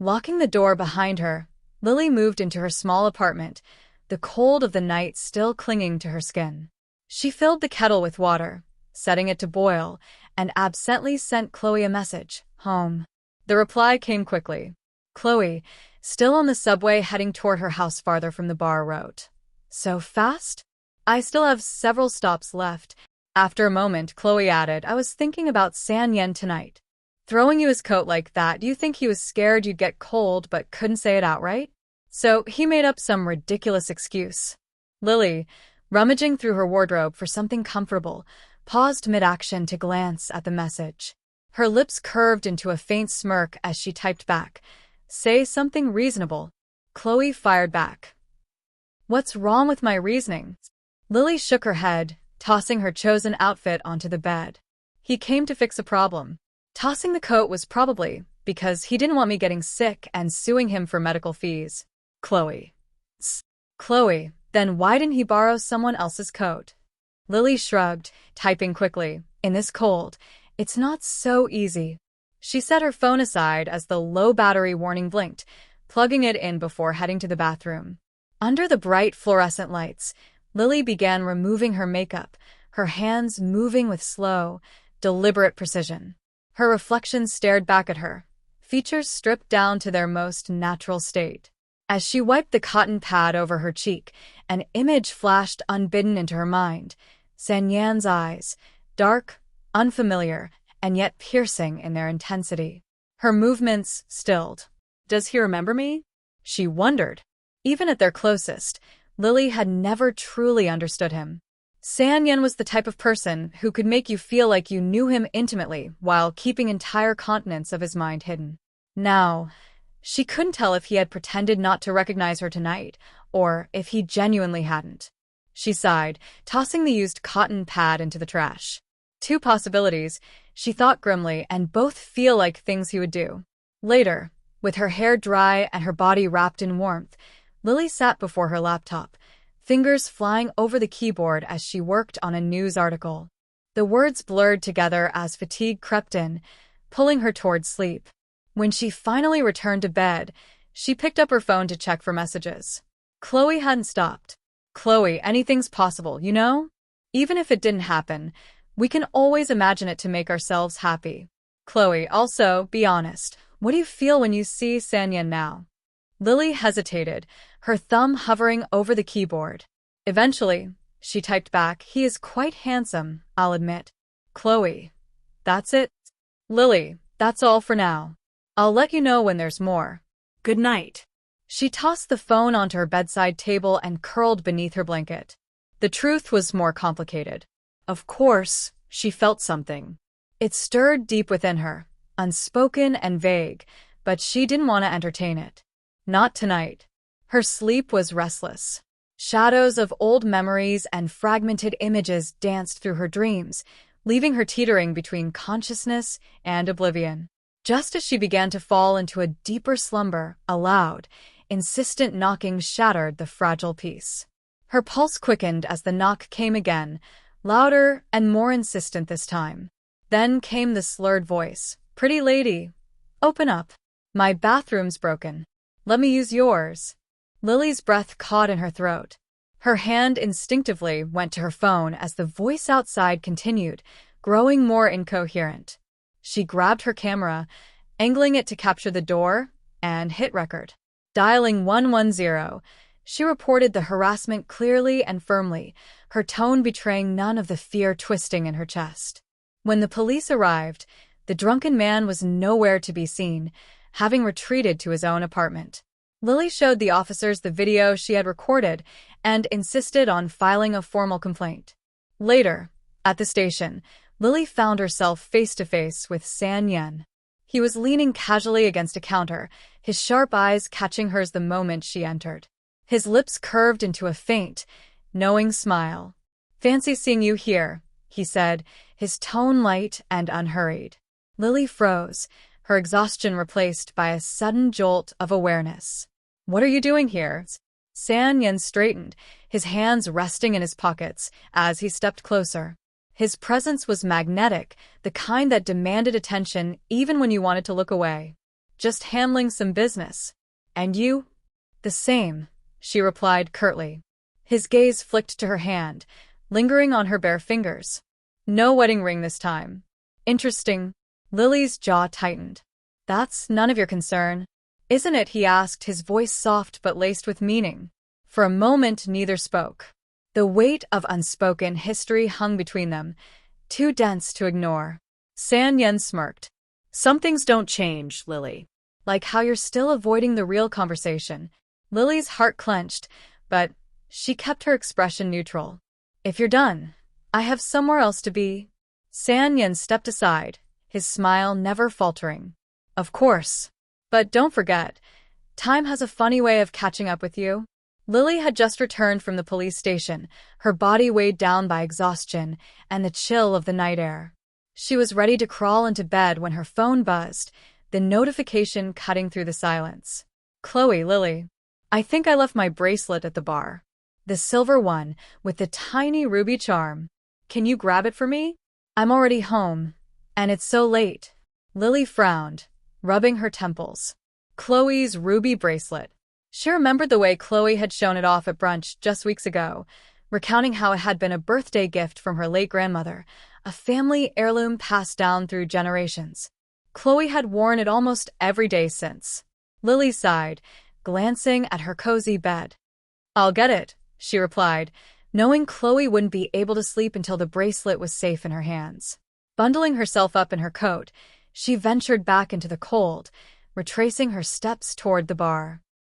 Locking the door behind her, Lily moved into her small apartment, the cold of the night still clinging to her skin. She filled the kettle with water, setting it to boil, and absently sent Chloe a message, home. The reply came quickly. Chloe, still on the subway heading toward her house farther from the bar, wrote, "So fast? I still have several stops left." After a moment, Chloe added, "I was thinking about San Yen tonight. Throwing you his coat like that, do you think he was scared you'd get cold but couldn't say it outright? So he made up some ridiculous excuse." Lily, rummaging through her wardrobe for something comfortable, paused mid-action to glance at the message. Her lips curved into a faint smirk as she typed back, "Say something reasonable." Chloe fired back, "What's wrong with my reasoning?" Lily shook her head, tossing her chosen outfit onto the bed. "He came to fix a problem. Tossing the coat was probably because he didn't want me getting sick and suing him for medical fees." Chloe. Chloe, then why didn't he borrow someone else's coat? Lily shrugged, typing quickly, "In this cold, it's not so easy." She set her phone aside as the low battery warning blinked, plugging it in before heading to the bathroom. Under the bright fluorescent lights, Lily began removing her makeup, her hands moving with slow, deliberate precision. Her reflection stared back at her, features stripped down to their most natural state. As she wiped the cotton pad over her cheek, an image flashed unbidden into her mind. San Yan's eyes, dark, unfamiliar, and yet piercing in their intensity. Her movements stilled. "Does he remember me?" she wondered. Even at their closest, Lily had never truly understood him. San Yan was the type of person who could make you feel like you knew him intimately while keeping entire continents of his mind hidden. Now, she couldn't tell if he had pretended not to recognize her tonight, or if he genuinely hadn't. She sighed, tossing the used cotton pad into the trash. Two possibilities, she thought grimly, and both feel like things he would do. Later, with her hair dry and her body wrapped in warmth, Lily sat before her laptop, fingers flying over the keyboard as she worked on a news article. The words blurred together as fatigue crept in, pulling her toward sleep. When she finally returned to bed, she picked up her phone to check for messages. Chloe hadn't stopped. "Chloe, anything's possible, you know? Even if it didn't happen, we can always imagine it to make ourselves happy. Chloe, also, be honest. What do you feel when you see San Yan now?" Lily hesitated, her thumb hovering over the keyboard. Eventually, she typed back, "He is quite handsome, I'll admit." Chloe. "That's it?" Lily, "That's all for now. I'll let you know when there's more. Good night." She tossed the phone onto her bedside table and curled beneath her blanket. The truth was more complicated. Of course, she felt something. It stirred deep within her, unspoken and vague, but she didn't want to entertain it. Not tonight. Her sleep was restless. Shadows of old memories and fragmented images danced through her dreams, leaving her teetering between consciousness and oblivion. Just as she began to fall into a deeper slumber, a loud, insistent knocking shattered the fragile peace. Her pulse quickened as the knock came again, louder and more insistent this time. Then came the slurred voice. "Pretty lady, open up. My bathroom's broken. Let me use yours." Lily's breath caught in her throat. Her hand instinctively went to her phone as the voice outside continued, growing more incoherent. She grabbed her camera, angling it to capture the door, and hit record. Dialing 110, she reported the harassment clearly and firmly, her tone betraying none of the fear twisting in her chest. When the police arrived, the drunken man was nowhere to be seen, having retreated to his own apartment. Lily showed the officers the video she had recorded and insisted on filing a formal complaint. Later, at the station, Lily found herself face-to-face with San Yan. He was leaning casually against a counter, his sharp eyes catching hers the moment she entered. His lips curved into a faint, knowing smile. "Fancy seeing you here," he said, his tone light and unhurried. Lily froze, her exhaustion replaced by a sudden jolt of awareness. "What are you doing here?" San Yan straightened, his hands resting in his pockets as he stepped closer. His presence was magnetic, the kind that demanded attention even when you wanted to look away. Just handling some business. And you? The same, she replied curtly. His gaze flicked to her hand, lingering on her bare fingers. No wedding ring this time. Interesting. Lily's jaw tightened. That's none of your concern, isn't it? He asked, his voice soft but laced with meaning. For a moment, neither spoke. The weight of unspoken history hung between them, too dense to ignore. San Yen smirked. Some things don't change, Lily. Like how you're still avoiding the real conversation. Lily's heart clenched, but she kept her expression neutral. If you're done, I have somewhere else to be. San Yen stepped aside, his smile never faltering. Of course. But don't forget, time has a funny way of catching up with you. Lily had just returned from the police station, her body weighed down by exhaustion and the chill of the night air. She was ready to crawl into bed when her phone buzzed, the notification cutting through the silence. Chloe, Lily. I think I left my bracelet at the bar. The silver one, with the tiny ruby charm. Can you grab it for me? I'm already home, and it's so late. Lily frowned, rubbing her temples. Chloe's ruby bracelet. She remembered the way Chloe had shown it off at brunch just weeks ago, recounting how it had been a birthday gift from her late grandmother, a family heirloom passed down through generations. Chloe had worn it almost every day since. Lily sighed, glancing at her cozy bed. I'll get it, she replied, knowing Chloe wouldn't be able to sleep until the bracelet was safe in her hands. Bundling herself up in her coat, she ventured back into the cold, retracing her steps toward the bar.